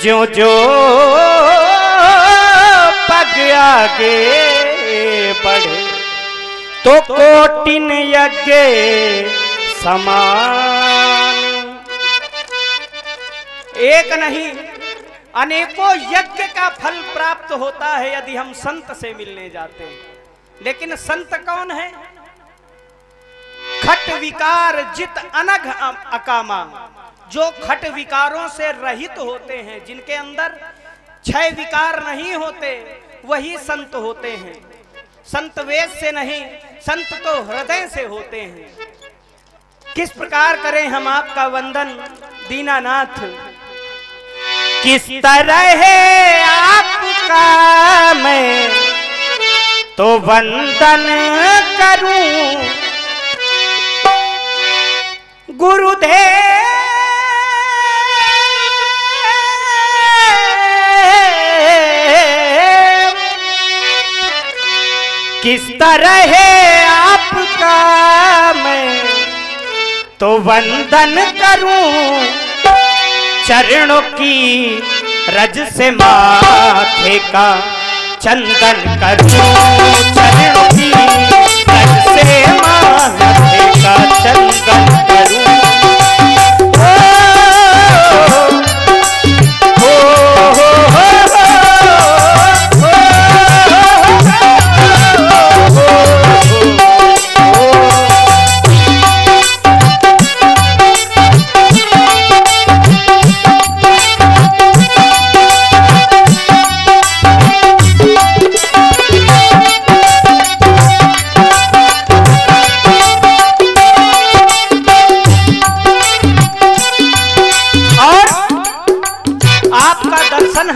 ज्यों ज्यों पग आगे बढ़े तो कोटिन यज्ञ समान। एक नहीं अनेकों यज्ञ का फल प्राप्त होता है यदि हम संत से मिलने जाते हैं। लेकिन संत कौन है? खट विकार जित अनघ अकामा, जो खट विकारों से रहित होते हैं, जिनके अंदर क्षय विकार नहीं होते, वही संत होते हैं। संत वेद से नहीं, संत तो हृदय से होते हैं। किस प्रकार करें हम आपका वंदन दीनानाथ? किस तरह है आपका मैं तो वंदन करूं, गुरुदेव किस तरह है आपका मैं तो वंदन करूं, चरणों की रज से माथे का चंदन करूं, चरणों की रज से माथे का चंदन करूं।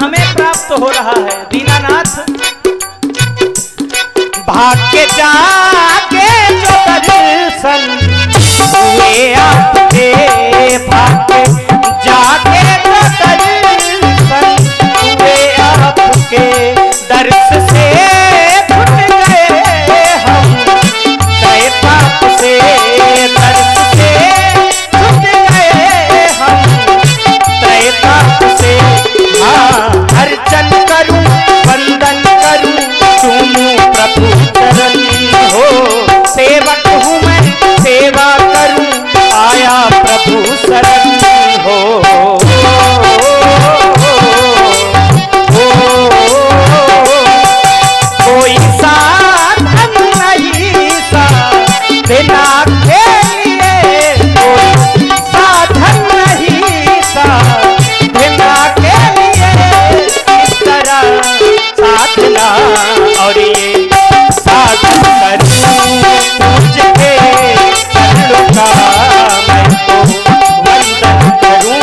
हमें प्राप्त हो रहा है दीनानाथ। भाग्य जाके जो दर्शन हुए आपके, भाग्य जाके जो दर्शन हुए आपके, दर्श से छूट गए हम तय पाप से, दर्श से छूट गए हम तय पाप से। अर्चन करूं वंदन करूं चूमूं प्रभु चरण हो, सेवक हूं मैं सेवा करूं आया प्रभु शरण हो। कोई साधन नहीं साधना के लिए, कोई साधन नहीं साधना के साधना और ये साधन करूं तुझके चरणों का मैं तो वंदन करूं।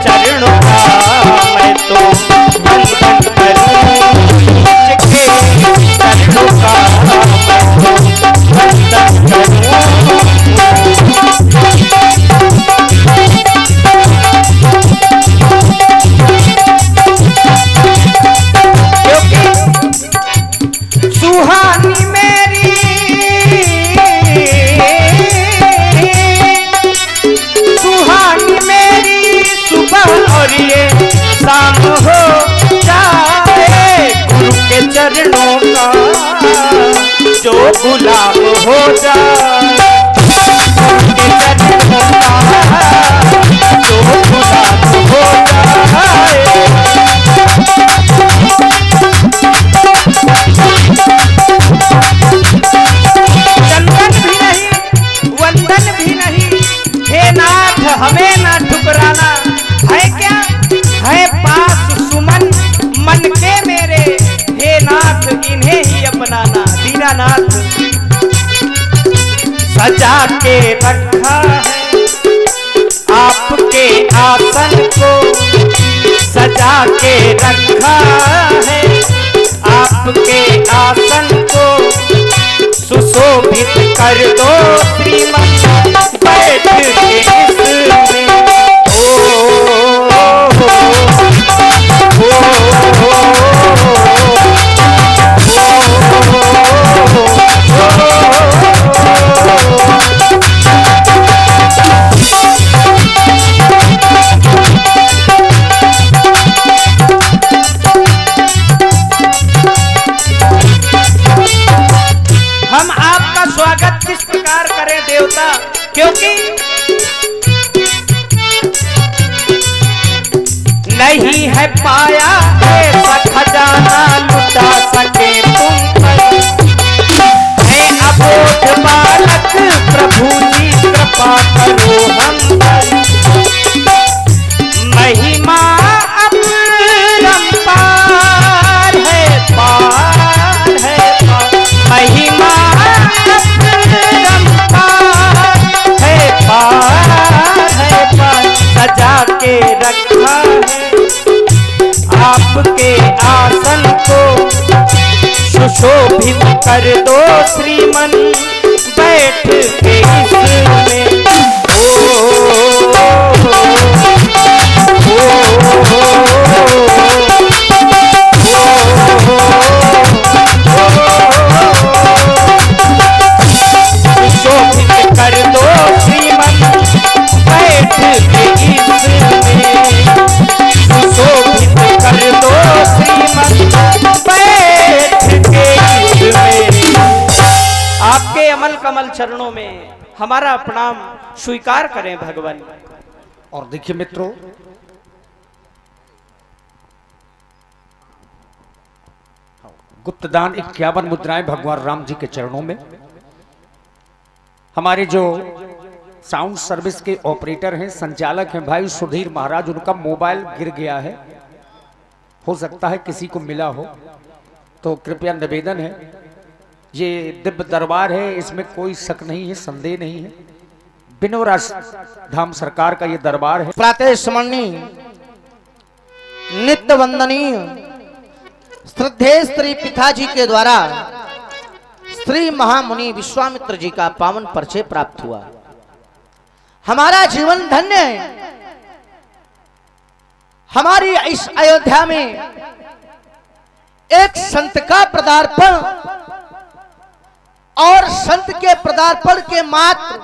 चरणों का जो गुलाम हो जाए, उनके चरणों का जो गुलाम हो जाए। नाथ सजा के रखा है, आपके आसन को सजा के रखा है, आपके आसन को सुशोभित कर दो श्रीमन बैठ के इसमें। हम आपका स्वागत किस प्रकार करें देवता, क्योंकि नहीं है पाया ऐसा खजाना लुटा सके तुम पर, है अबोध बालक प्रभु जी कृपा करो हम पर। महिमा अपरंपार है, पार है पार, महिमा अपरंपार है, पार है पार, सजा के रखा है आपके आसन को सुशोभित कर दो श्रीमन बैठ के इसमें। सुशोभित कर दो श्रीमन बैठ के इसमें, सुशोभित कर दो श्रीमन बैठ के इसमें। आपके अमल कमल चरणों में हमारा प्रणाम स्वीकार करें भगवान। और देखिए मित्रों, गुप्तदान 51 मुद्राएं भगवान राम जी के चरणों में। हमारे जो साउंड सर्विस के ऑपरेटर हैं, संचालक हैं भाई सुधीर महाराज, उनका मोबाइल गिर गया है, हो सकता है किसी को मिला हो, तो कृपया निवेदन है, ये दिव्य दरबार है, इसमें कोई शक नहीं है, संदेह नहीं है, बिनोरा धाम सरकार का ये दरबार है। प्रातः स्मरणीय नित्य वंदनीय श्रद्धेय स्त्री पिताजी के द्वारा श्री महामुनि विश्वामित्र जी का पावन परिचय प्राप्त हुआ। हमारा जीवन धन्य है। हमारी इस अयोध्या में एक संत का पदार्पण और संत के पदार्पण के मात्र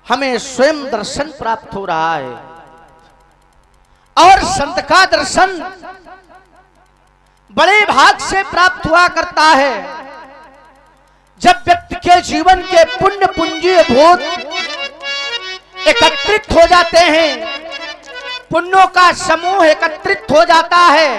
हमें स्वयं दर्शन प्राप्त हो रहा है। और संत का दर्शन बड़े भाग से प्राप्त हुआ करता है जब व्यक्ति के जीवन के पुण्य पुंजीय भूत एकत्रित हो जाते हैं, पुण्यों का समूह एकत्रित हो जाता है,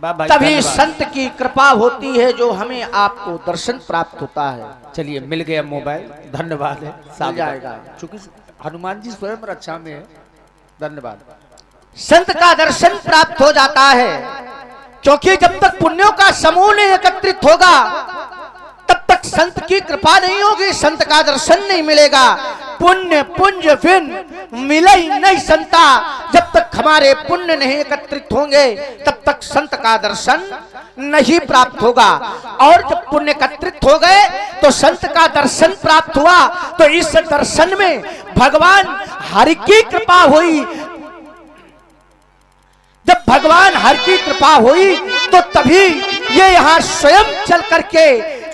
तभी संत की कृपा होती है जो हमें आपको दर्शन प्राप्त होता है। चलिए मिल गया मोबाइल, धन्यवाद है, मिल जाएगा, चूंकि हनुमान जी स्वयं रक्षा में है। धन्यवाद। संत का दर्शन प्राप्त हो जाता है क्योंकि जब तक पुण्यों का समूह नहीं एकत्रित होगा तब तक संत की कृपा नहीं होगी, संत का दर्शन नहीं मिलेगा। पुण्य पुंज फिन मिले ही नहीं संता, जब तक हमारे पुण्य नहीं एकत्रित होंगे तब तक संत का दर्शन नहीं प्राप्त होगा। और जब पुण्य एकत्रित हो गए तो संत का दर्शन प्राप्त हुआ, तो इस दर्शन में भगवान हरि की कृपा हुई। जब भगवान हरि की कृपा हुई तो तभी ये यहाँ स्वयं चल करके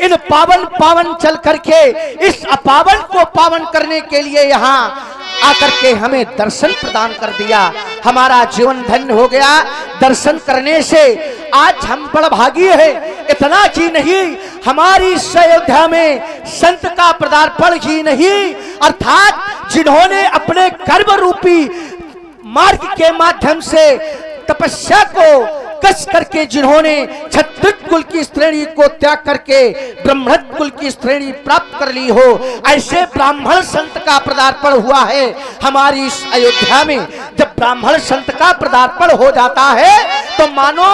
इन पावन चल करके इस अपावन को पावन करने के लिए यहाँ आकर के हमें दर्शन प्रदान कर दिया। हमारा जीवन धन्य हो गया दर्शन करने से। आज हम बड़ भागी है। इतना ही नहीं, हमारी अयोध्या में संत का पदार्पण ही नहीं, अर्थात जिन्होंने अपने कर्म रूपी मार्ग के माध्यम से तपस्या को कस करके, जिन्होंने क्षत्रिय कुल की श्रेणी को त्याग करके ब्राह्मण कुल की श्रेणी प्राप्त कर ली हो, ऐसे ब्राह्मण संत का पदार्पण हुआ है हमारी इस अयोध्या में। जब ब्राह्मण संत का पदार्पण हो जाता है तो मानो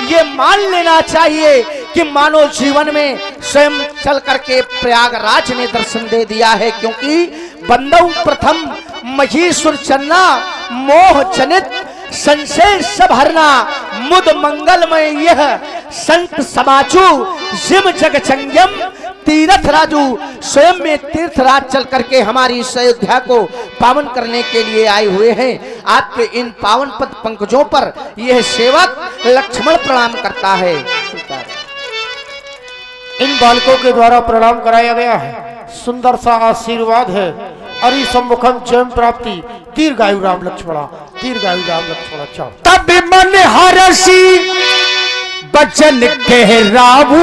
ये मान लेना चाहिए कि मानव जीवन में स्वयं चल करके प्रयागराज ने दर्शन दे दिया है। क्योंकि बंदौ प्रथम महीसुर चन्ना मोह जनित संशय सब हरना मुद मंगलमय यह संत समाजू जिम जग चंगम तीर्थ राजू। स्वयं में तीर्थराज चल करके हमारी इस अयोध्या को पावन करने के लिए आए हुए हैं। आपके इन पावन पद पंकजों पर यह सेवक लक्ष्मण प्रणाम करता है। इन बालकों के द्वारा प्रणाम कराया गया है, सुंदर सा आशीर्वाद है। अरि सम्मुखम जयम प्राप्ति, दीर्घायु राम लक्ष्मणा, दीर्घायु राम लक्ष्मणा। चाओ तब मन हरसी बचन कह रावू,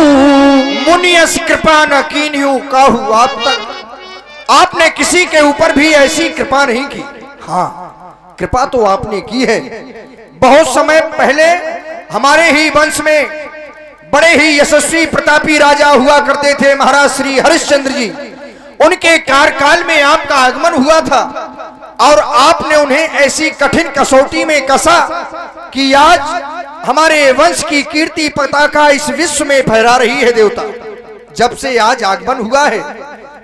मुनियस कृपा न कीन्यू काहू आप तक। आपने किसी के ऊपर भी ऐसी कृपा नहीं की। हाँ, कृपा तो आपने की है। बहुत समय पहले हमारे ही वंश में बड़े ही यशस्वी प्रतापी राजा हुआ करते थे, महाराज श्री हरिश्चंद्र जी। उनके कार्यकाल में आपका आगमन हुआ था और आपने उन्हें ऐसी कठिन कसौटी में कसा कि आज हमारे वंश की कीर्ति पताका इस विश्व में फहरा रही है। देवता, जब से आज आगमन हुआ है,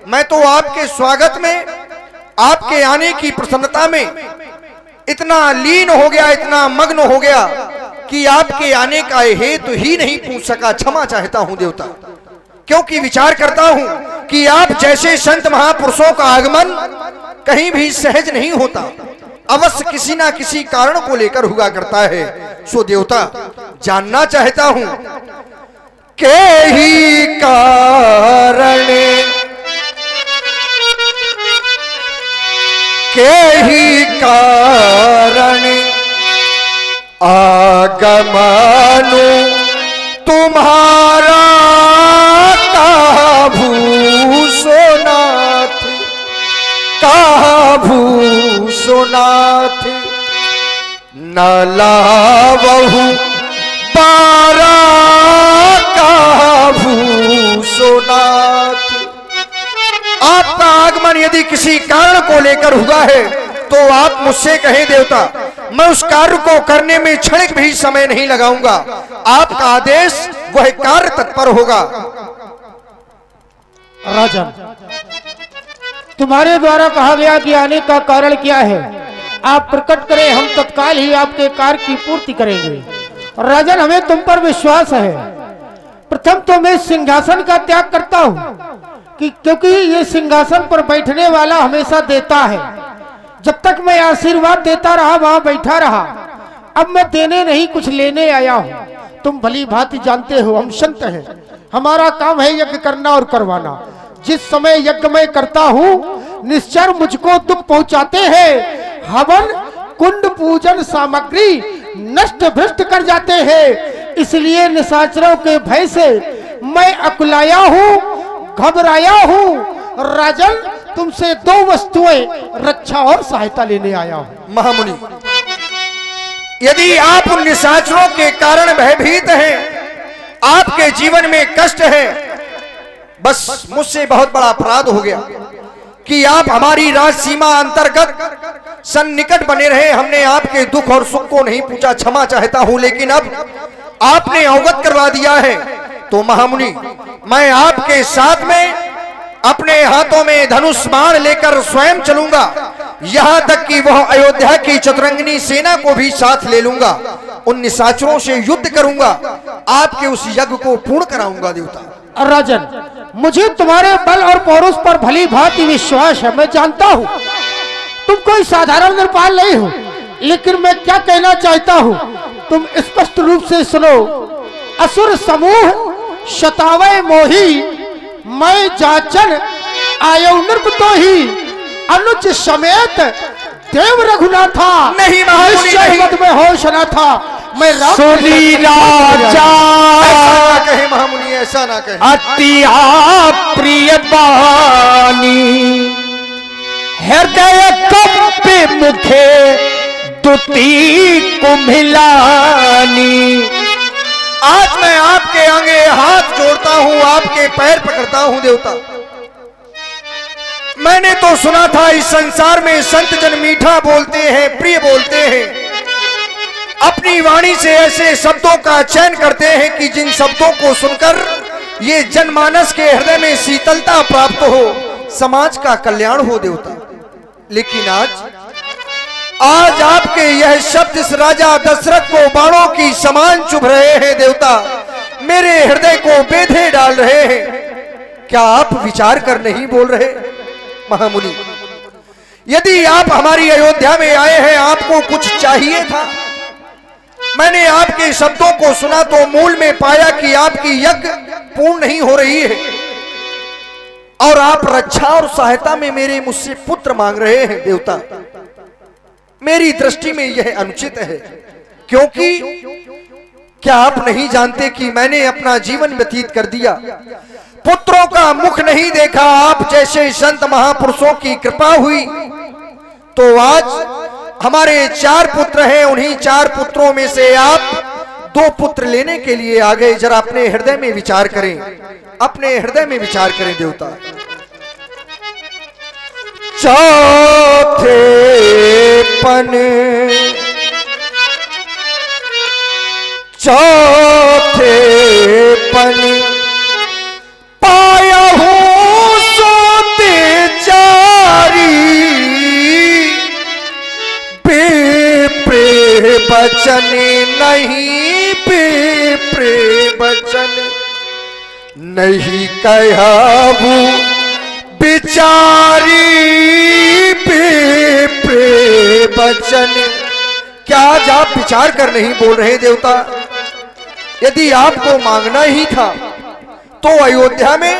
मैं तो आपके स्वागत में, आपके आने की प्रसन्नता में इतना लीन हो गया, इतना मग्न हो गया कि आपके आने का हेतु ही नहीं पूछ सका। क्षमा चाहता हूं देवता, क्योंकि विचार करता हूं कि आप जैसे संत महापुरुषों का आगमन कहीं भी सहज नहीं होता, अवश्य किसी ना किसी कारण को लेकर हुआ करता है। सो देवता, जानना चाहता हूं के ही कारण, के ही कारण आगमनु तुम्हारा काभू सोनाथ, काभू सोनाथ। न लावहु पारा काभू सोनाथ। आपका आगमन यदि किसी कारण को लेकर हुआ है तो आप मुझसे कहें देवता, मैं उस कार्य को करने में क्षणिक भी समय नहीं लगाऊंगा। आपका आदेश वह कार्य तत्पर होगा। राजन, तुम्हारे द्वारा कहा गया कि आने का कारण क्या है, आप प्रकट करें, हम तत्काल ही आपके कार्य की पूर्ति करेंगे। राजन, हमें तुम पर विश्वास है। प्रथम तो मैं सिंहासन का त्याग करता हूँ क्योंकि ये सिंहासन पर बैठने वाला हमेशा देता है। जब तक मैं आशीर्वाद देता रहा वहां बैठा रहा। अब मैं देने नहीं, कुछ लेने आया हूँ। तुम भली भांति जानते हो हम संत हैं, हमारा काम है यज्ञ करना और करवाना। जिस समय यज्ञ मैं करता हूँ निश्चर मुझको दुख पहुंचाते हैं। हवन कुंड पूजन सामग्री नष्ट भ्रष्ट कर जाते हैं। इसलिए निशाचरों के भय से मैं अकुलाया हूँ, घबराया हूँ। राजन, तुमसे दो वस्तुएं रक्षा और सहायता लेने आया हूँ। महामुनि, यदि आप उन निशाचरों के कारण भयभीत हैं, आपके जीवन में कष्ट है, बस मुझसे बहुत बड़ा अपराध हो गया कि आप हमारी राज सीमा अंतर्गत सन्निकट बने रहे। हमने आपके दुख और सुख को नहीं पूछा, क्षमा चाहता हूं। लेकिन अब आपने अवगत करवा दिया है तो महामुनि, मैं आपके साथ में अपने हाथों में धनुष बाण लेकर स्वयं चलूंगा। यहां तक कि वह अयोध्या की चतुरंगिनी सेना को भी साथ ले लूंगा। उन निशाचरों से युद्ध करूंगा, आपके उस यज्ञ को पूर्ण कराऊंगा। देवता राजन, मुझे तुम्हारे बल और पौरुष पर भली भांति विश्वास है। मैं जानता हूँ तुम कोई साधारण नृपाल नहीं हो, लेकिन मैं क्या कहना चाहता हूँ तुम स्पष्ट रूप से सुनो। असुर समूह शतावय मोही, मैं जाचन आयो नृप तो ही। अनुज समेत देव रघुनाथा, नहीं महामुनि में होश न था। मैं सुनी राजा, ऐसा ना कहे महामुनि, ऐसा ना कहे। अति प्रिय बानी, हृदय कंपे मुखे दुती कुम्हिलानी। आज मैं आपके आगे हाथ जोड़ता हूं, आपके पैर पकड़ता हूं। देवता, मैंने तो सुना था इस संसार में संत जन मीठा बोलते हैं, प्रिय बोलते हैं। अपनी वाणी से ऐसे शब्दों का चयन करते हैं कि जिन शब्दों को सुनकर ये जनमानस के हृदय में शीतलता प्राप्त हो, समाज का कल्याण हो देवता। लेकिन आज आपके यह शब्द इस राजा दशरथ को बाणों की समान चुभ रहे हैं देवता, मेरे हृदय को बेधे डाल रहे हैं। क्या आप विचार कर नहीं बोल रहे महामुनि? यदि आप हमारी अयोध्या में आए हैं, आपको कुछ चाहिए था। मैंने आपके शब्दों को सुना तो मूल में पाया कि आपकी यज्ञ पूर्ण नहीं हो रही है और आप रक्षा और सहायता में मेरे मुझसे पुत्र मांग रहे हैं देवता। मेरी दृष्टि में यह अनुचित है, क्योंकि क्या आप नहीं जानते कि मैंने अपना जीवन व्यतीत कर दिया, पुत्रों का मुख नहीं देखा। आप जैसे संत महापुरुषों की कृपा हुई तो आज हमारे 4 पुत्र हैं। उन्हीं 4 पुत्रों में से आप 2 पुत्र लेने के लिए आ गए। जरा अपने हृदय में विचार करें, अपने हृदय में विचार करें देवता। चौथे पन पाया हूं सोते चारी, बेप्रे बचन नहीं, बेप्रे बचन नहीं कहबू बिचारी, बेप्रे बचन। क्या आज आप विचार कर नहीं बोल रहे देवता? यदि आपको मांगना ही था तो अयोध्या में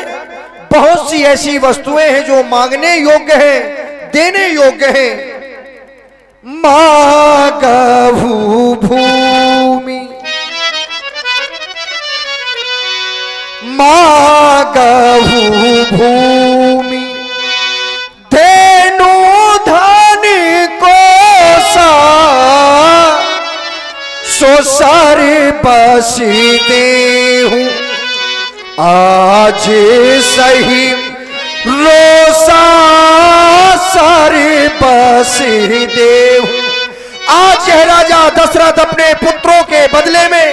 बहुत सी ऐसी वस्तुएं हैं जो मांगने योग्य हैं, देने योग्य हैं। मागभू भूमि, मागभू भूमि, धेनु धन कोसा, सो सारे बसी देहूं आज सही रोसा, सारे बसी देहूं। आज यह राजा दशरथ अपने पुत्रों के बदले में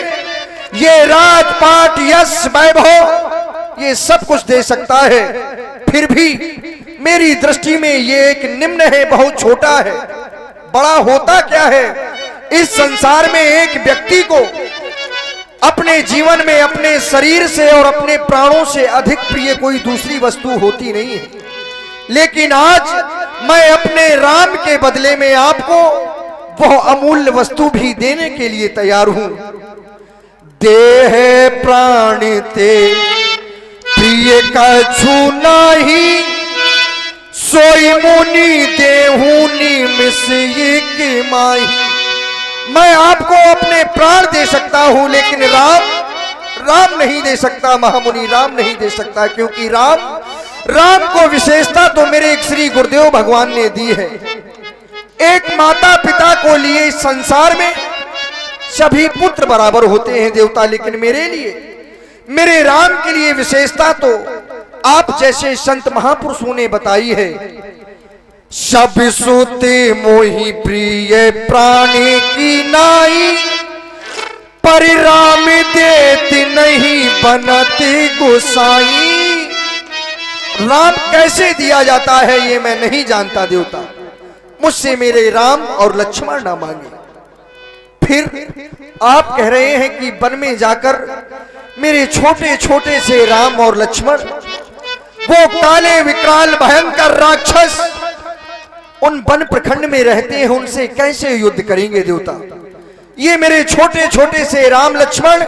ये राजपाट, यश, वैभव, ये सब कुछ दे सकता है, फिर भी मेरी दृष्टि में ये एक निम्न है, बहुत छोटा है। बड़ा होता क्या है? इस संसार में एक व्यक्ति को अपने जीवन में अपने शरीर से और अपने प्राणों से अधिक प्रिय कोई दूसरी वस्तु होती नहीं है। लेकिन आज मैं अपने राम के बदले में आपको वह अमूल्य वस्तु भी देने के लिए तैयार हूं। देह प्राण ते प्रिय कछु नहीं, सोई मुनि देहूनी मिस माही। मैं आपको अपने प्राण दे सकता हूं, लेकिन राम नहीं दे सकता महामुनि, राम नहीं दे सकता, क्योंकि राम को विशेषता तो मेरे श्री गुरुदेव भगवान ने दी है। एक माता पिता को लिए इस संसार में सभी पुत्र बराबर होते हैं देवता, लेकिन मेरे लिए, मेरे राम के लिए विशेषता तो आप जैसे संत महापुरुषों ने बताई है। सब सुते मोहि प्रिय प्राणी की नाई, परिराम देती नहीं बनती गोसाई। राम कैसे दिया जाता है ये मैं नहीं जानता देवता, मुझसे मेरे राम और लक्ष्मण ना मांगे। फिर आप कह रहे हैं कि वन में जाकर मेरे छोटे छोटे से राम और लक्ष्मण, वो काले विकराल भयंकर राक्षस उन वन प्रखंड में रहते हैं, उनसे कैसे युद्ध करेंगे देवता? ये मेरे छोटे छोटे से राम लक्ष्मण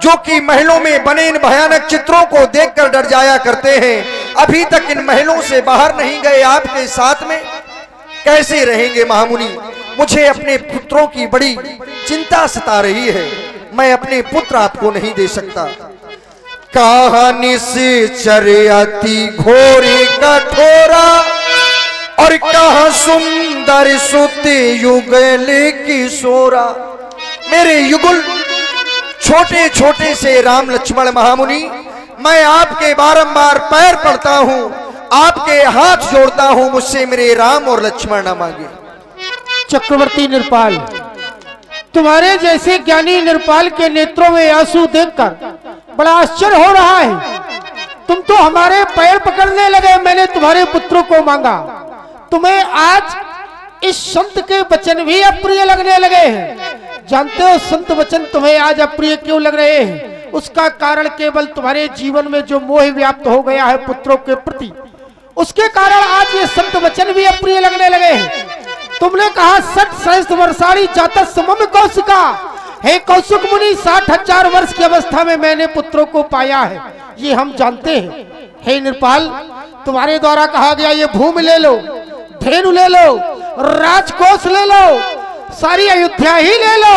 जो कि महलों में बने इन भयानक चित्रों को देखकर डर जाया करते हैं, अभी तक इन महलों से बाहर नहीं गए, आपके साथ में कैसे रहेंगे महामुनि? मुझे अपने पुत्रों की बड़ी चिंता सता रही है, मैं अपने पुत्र आपको नहीं दे सकता। कहानी से चरे अति घोरी कठोरा, और कहा सुंदर सुते युगल किशोरा। मेरे युगल छोटे छोटे से राम लक्ष्मण महामुनि, मैं आपके बारंबार पैर पड़ता हूं, आपके हाथ जोड़ता हूं, मुझसे मेरे राम और लक्ष्मण न मांगे। चक्रवर्ती निरपाल, तुम्हारे जैसे ज्ञानी निरपाल के नेत्रों में आंसू देखकर बड़ा आश्चर्य हो रहा है। तुम तो हमारे पैर पकड़ने लगे, मैंने तुम्हारे पुत्रों को मांगा। तुम्हें आज इस संत के वचन भी अप्रिय लगने लगे हैं। जानते हो संत वचन तुम्हें आज अप्रिय क्यों लग रहे हैं? उसका कारण केवल तुम्हारे जीवन में जो मोह व्याप्त हो गया है पुत्रों के प्रति, उसके कारण आज ये संत वचन भी अप्रिय लगने लगे हैं। तुमने कहा 60 सहस्त्र वर्षाणी जातः समम कौशिका। हे कौशिक मुनि, 60,000 वर्ष की अवस्था में मैंने पुत्रों को पाया है, ये हम जानते हैं। हे निरपाल, तुम्हारे द्वारा कहा गया ये भूमि ले लो, धेनु ले लो, राजकोष ले लो, सारी अयोध्या ही ले लो,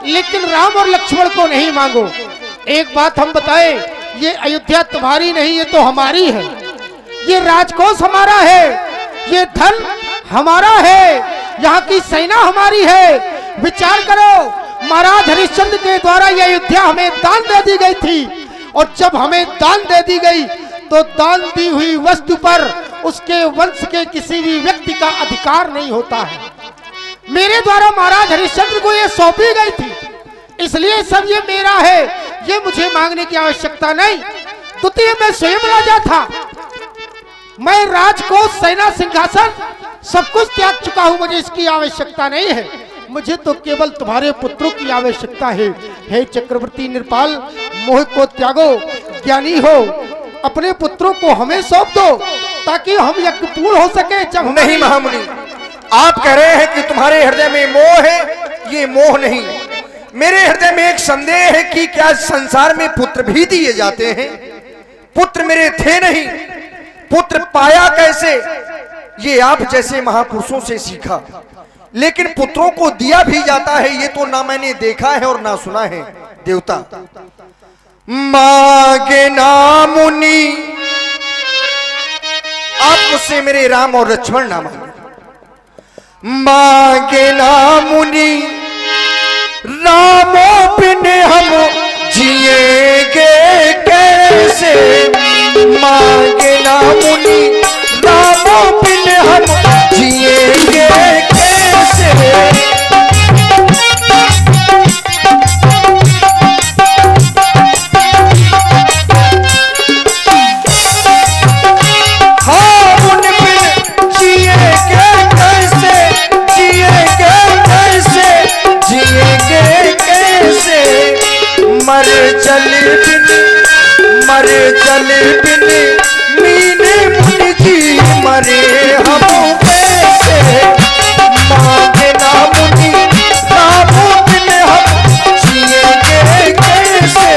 लेकिन राम और लक्ष्मण को नहीं मांगो। एक बात हम बताएं, ये अयोध्या तुम्हारी नहीं, ये तो हमारी है। ये राजकोष हमारा है, ये धन हमारा है, यहाँ की सेना हमारी है। विचार करो, महाराज हरिश्चंद्र के द्वारा ये अयोध्या हमें दान दे दी गई थी, और जब हमें दान दे दी गई तो दान दी हुई वस्तु पर उसके वंश के किसी भी व्यक्ति का अधिकार नहीं होता है। मेरे द्वारा महाराज हरिश्चंद्र को ये सौंपी गई थी, इसलिए सब ये मेरा है, ये मुझे मांगने की आवश्यकता नहीं। द्वितीय मैं स्वयं राजा था, मैं राजकोष, सेना, सिंहासन सब कुछ त्याग चुका हूं, मुझे इसकी आवश्यकता नहीं है। मुझे तो केवल तुम्हारे पुत्रों की आवश्यकता है। हे चक्रवर्ती निरपाल, मोह को त्यागो, ज्ञानी हो, अपने पुत्रों को हमें सौंप दो ताकि हम यज्ञ पूर्ण हो सके। जब नहीं महामुनि, आप कह रहे हैं कि तुम्हारे हृदय में मोह है, ये मोह नहीं। मेरे हृदय में एक संदेह है कि क्या संसार में पुत्र भी दिए जाते हैं? पुत्र मेरे थे नहीं, पुत्र पाया कैसे? ये आप जैसे महापुरुषों से सीखा। लेकिन पुत्रों को दिया भी जाता है, ये तो ना मैंने देखा है और ना सुना है। देवता मांगे ना मुनि, आप मुझसे मेरे राम और लक्ष्मण ना मांगे। मांगे ना मुनि, रामों बिन हम जिएंगे कैसे? मांगे ना मुनि, रामों बिन हम जिएंगे कैसे? हाँ, उन बिन जिएंगे कैसे? जिएंगे कैसे? जिएंगे कैसे? मर जल बिन, मर जल बिन मीने मुनि जी मरे हम कैसे? मांगे ना मुनि, रामों बिन हम जिएंगे कैसे?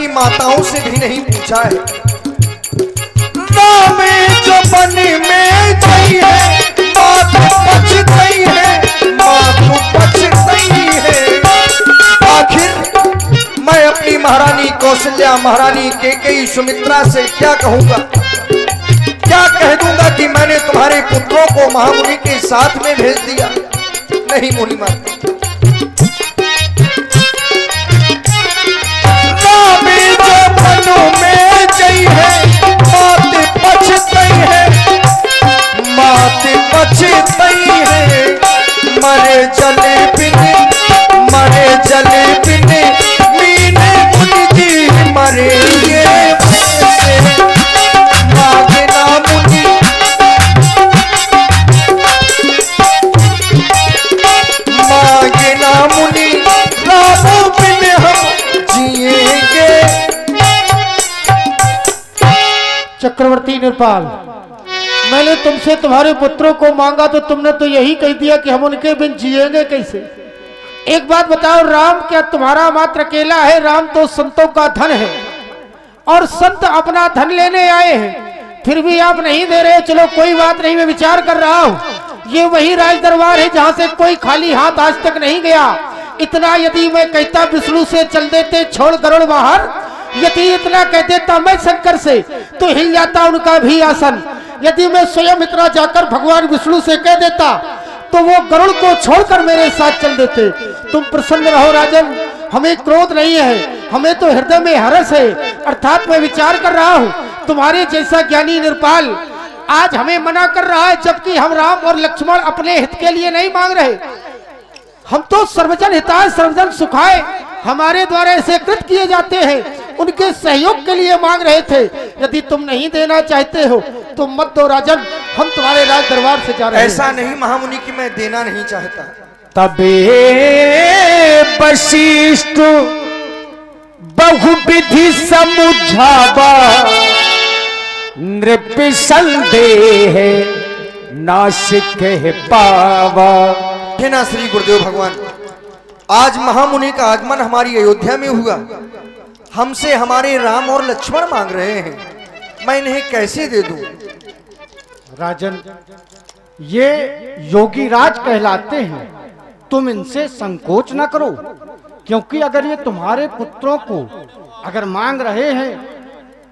माताओं से भी नहीं पूछा है। राम जो बन में गई है, बात पच गई है, बात पच गई है। आखिर मैं अपनी महारानी कौशल्या, महारानी केकई, सुमित्रा से क्या कहूंगा? क्या कह दूंगा कि मैंने तुम्हारे पुत्रों को महामुनि के साथ में भेज दिया? नहीं मुनि माता, चक्रवर्ती निरपाल, मैंने तुमसे तुम्हारे पुत्रों को मांगा तो तुमने तो यही कह दिया कि हम उनके बिन जिएंगे कैसे। एक बात बताओ, राम क्या तुम्हारा मात्र अकेला है? राम तो संतों का धन है और संत अपना धन लेने आए हैं, फिर भी आप नहीं दे रहे। चलो कोई बात नहीं, मैं विचार कर रहा हूँ। ये वही राज दरबार है जहाँ से कोई खाली हाथ आज तक नहीं गया। इतना यदि मैं कहता विष्णु से चल देते छोड़ गरुड़ बाहर, यदि इतना कह देता मैं शंकर से तो हिल जाता उनका भी आसन। यदि मैं स्वयं इतना जाकर भगवान विष्णु से कह देता तो वो गरुड़ को छोड़कर मेरे साथ चल देते। तुम प्रसन्न रहो राजन, हमें क्रोध नहीं है, हमें तो हृदय में हर्ष है। अर्थात मैं विचार कर रहा हूँ तुम्हारे जैसा ज्ञानी निरपाल आज हमें मना कर रहा है, जबकि हम राम और लक्ष्मण अपने हित के लिए नहीं मांग रहे। हम तो सर्वजन हिताय सर्वजन सुखाय हमारे द्वारा ऐसे कृत किए जाते हैं, उनके सहयोग के लिए मांग रहे थे। यदि तुम नहीं देना चाहते हो तो मत दो राजन, हम तुम्हारे राज दरबार से जा रहे हैं। ऐसा नहीं महामुनि कि मैं देना नहीं चाहता। तबे वशिष्ठ बहुविधि समुझावा, नृप संदेह नासिक पावा। ना श्री गुरुदेव भगवान, आज महामुनि का आगमन हमारी अयोध्या में हुआ, हमसे हमारे राम और लक्ष्मण मांग रहे हैं, मैं इन्हें कैसे दे दूं? राजन, ये योगी राज कहलाते हैं, तुम इनसे संकोच न करो, क्योंकि अगर ये तुम्हारे पुत्रों को अगर मांग रहे हैं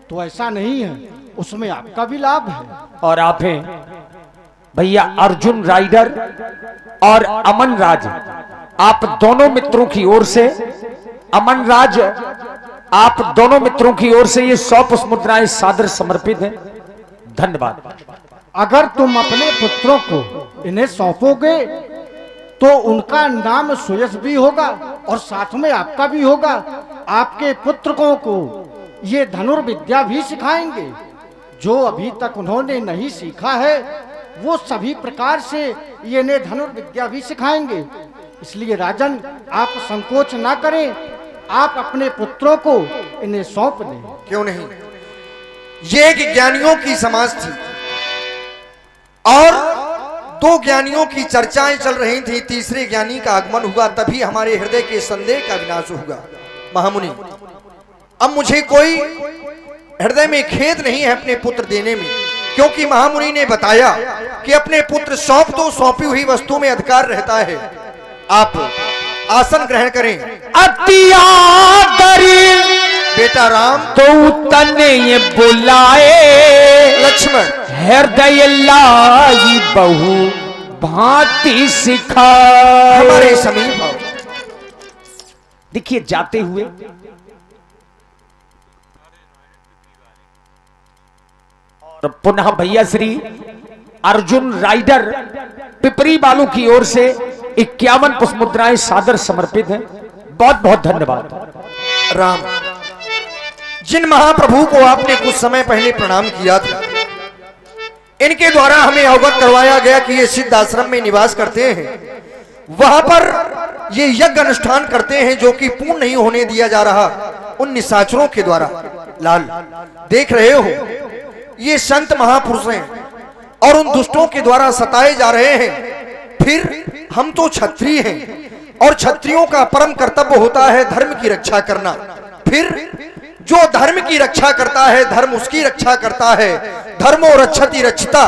तो ऐसा नहीं है, उसमें आपका भी लाभ है। और आप हैं भैया अर्जुन राइडर और अमन राज, आप दोनों मित्रों की ओर से, अमन राज आप दोनों मित्रों की ओर से ये 100 पुष्प मुद्राएं सादर समर्पित हैं। धन्यवाद। अगर तुम अपने पुत्रों को इन्हें सौंपोगे तो उनका नाम सुयश भी होगा और साथ में आपका भी होगा। आपके पुत्रकों को ये धनुर्विद्या भी सिखाएंगे, जो अभी तक उन्होंने नहीं सीखा है वो सभी प्रकार से ये इन्हें धनुर्विद्या भी सिखाएंगे। इसलिए राजन, आप संकोच ना करें, आप अपने पुत्रों को इन्हें सौंप दें। क्यों नहीं? ये एक ज्ञानियों की समाज थी और 2 ज्ञानियों की चर्चाएं चल रही थी, तीसरे ज्ञानी का आगमन हुआ, तभी हमारे हृदय के संदेह का विनाश हुआ। महामुनि, अब मुझे कोई हृदय में खेद नहीं है अपने पुत्र देने में, क्योंकि महामुनि ने बताया कि अपने पुत्र सौंप दो, सौंपी हुई वस्तु में अधिकार रहता है। आप आसन ग्रहण करें। अतियादरी बेटा राम तो तने ये बुलाए, लक्ष्मण हृदय लाई बहु भांति सिखा। हमारे समीप आओ। देखिए जाते हुए और पुनः भैया श्री अर्जुन राइडर पिपरी बालू की ओर से 51 पुष्प मुद्राएं सादर समर्पित हैं। बहुत बहुत धन्यवाद। राम, जिन महाप्रभु को आपने कुछ समय पहले प्रणाम किया था, इनके द्वारा हमें अवगत करवाया गया कि ये सिद्ध आश्रम में निवास करते हैं, वहां पर ये यज्ञ अनुष्ठान करते हैं जो कि पूर्ण नहीं होने दिया जा रहा उन निशाचरों के द्वारा। लाल, देख रहे हो, ये संत महापुरुष हैं और उन दुष्टों के द्वारा सताए जा रहे हैं। फिर हम तो क्षत्रिय हैं और क्षत्रियों का परम कर्तव्य होता है धर्म की रक्षा करना। फिर जो धर्म की रक्षा करता है, धर्म उसकी रक्षा करता है। धर्मो रक्षति रक्षिता,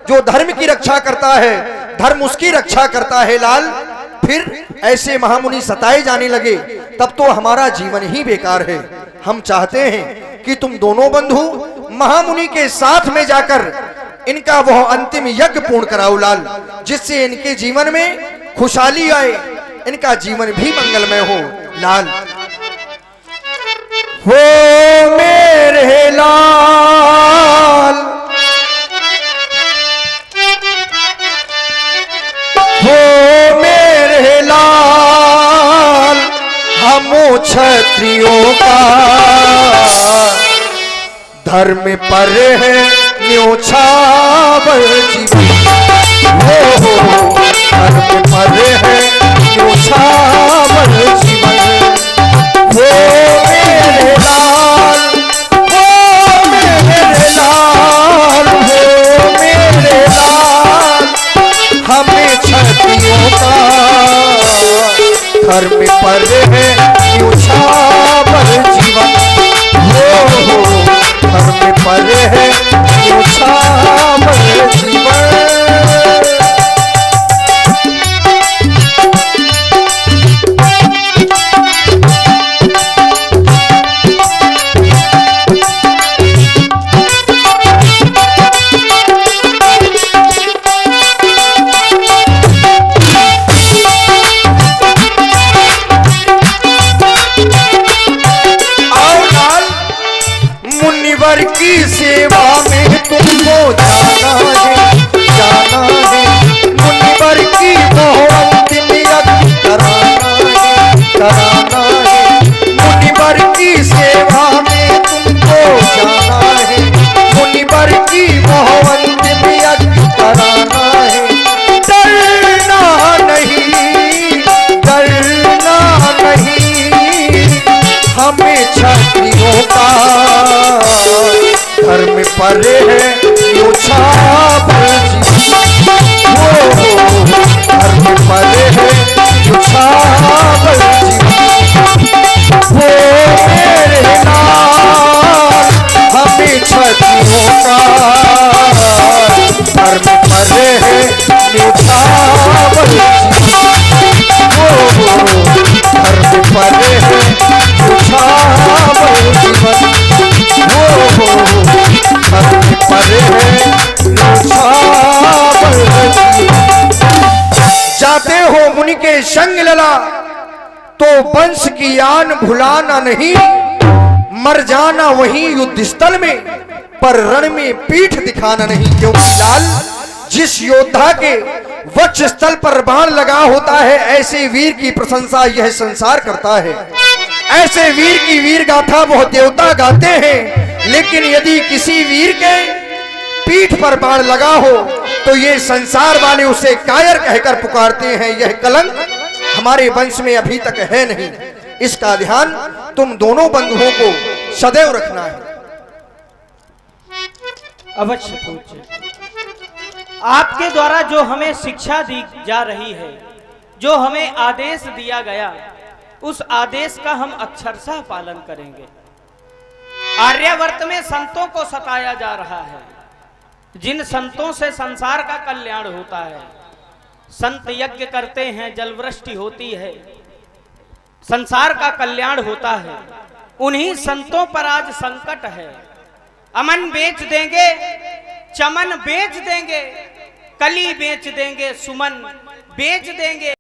जो धर्म की रक्षा करता है, धर्म उसकी रक्षा करता है। लाल, फिर ऐसे महामुनि सताए जाने लगे, तब तो हमारा जीवन ही बेकार है। हम चाहते हैं कि तुम दोनों बंधु महामुनि के साथ में जाकर इनका वह अंतिम यज्ञ पूर्ण कराओ लाल, जिससे इनके जीवन में खुशहाली आए, इनका जीवन भी मंगलमय हो। लाल, वो मेरे लाल, वो मेरे लाल, हम क्षत्रियों का धर्म पर है न्योछावर जीवन। हो धर्म पर है न्योछावर जीवन। वो मेरे लाल, वो मेरे लाल, मुनिवर की सेवा में तुमको जाना है मुनिवर की वो अंतिम यज्ञ कराना है मुनिवर की सेवा में तुमको जाना है मुनिवर की वो अंतिम यज्ञ कराना है डरना नहीं हमें छात्रियों का धर्म पर है न्योछावर धर्म पर है न्योछावर वो मेरे लाल हमें छात्रियों का धर्म पर है न्योछावर धर्म पर है न्योछावर जीवन जाते हो मुनि के संग लला तो वंश की आन भुलाना नहीं मर जाना वहीं युद्ध स्थल में पर रण में पीठ दिखाना नहीं क्योंकि लाल जिस योद्धा के वक्ष स्थल पर बाण लगा होता है ऐसे वीर की प्रशंसा यह संसार करता है ऐसे वीर की वीर गाथा बहुत देवता गाते हैं लेकिन यदि किसी वीर के पीठ पर बाण लगा हो तो ये संसार वाले उसे कायर कहकर पुकारते हैं यह कलंक हमारे वंश में अभी तक है नहीं इसका ध्यान तुम दोनों बंधुओं को सदैव रखना है। अवश्य पूज्य, आपके द्वारा जो हमें शिक्षा दी जा रही है जो हमें आदेश दिया गया उस आदेश का हम अक्षरशः पालन करेंगे। आर्यावर्त में संतों को सताया जा रहा है जिन संतों से संसार का कल्याण होता है संत यज्ञ करते हैं जलवृष्टि होती है संसार का कल्याण होता है उन्हीं संतों पर आज संकट है। अमन बेच देंगे चमन बेच देंगे कली बेच देंगे सुमन बेच देंगे।